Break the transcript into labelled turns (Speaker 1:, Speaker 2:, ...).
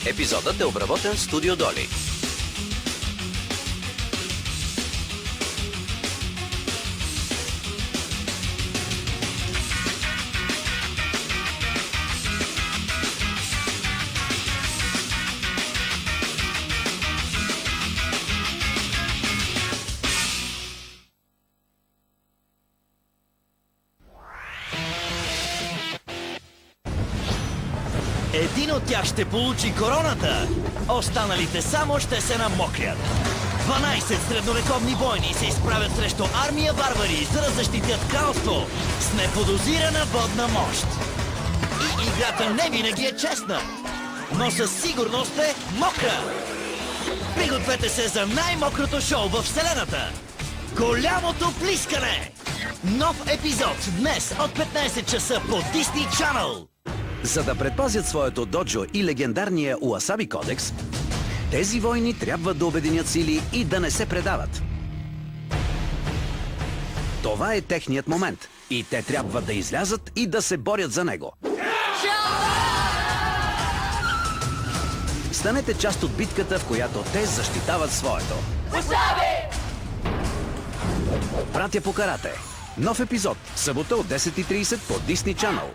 Speaker 1: Епизодът е обработен в Студио Доли.
Speaker 2: Един от тях ще получи короната, останалите само ще се намокрят. 12 средновековни бойни се изправят срещу армия варвари, за да защитят кралство с неподозирана водна мощ. И играта не винаги е честна, но със сигурност е мокра. Пригответе се за най-мокрото шоу във Вселената. Голямото плискане! Нов епизод днес от 15 часа по Disney Channel.
Speaker 1: За да предпазят своето доджо и легендарния Уасаби кодекс, тези войни трябва да обединят сили и да не се предават. Това е техният момент и те трябва да излязат и да се борят за него. Станете част от битката, в която те защитават своето. Братя по карате. Нов епизод. Събота от 10:30 по Disney Channel.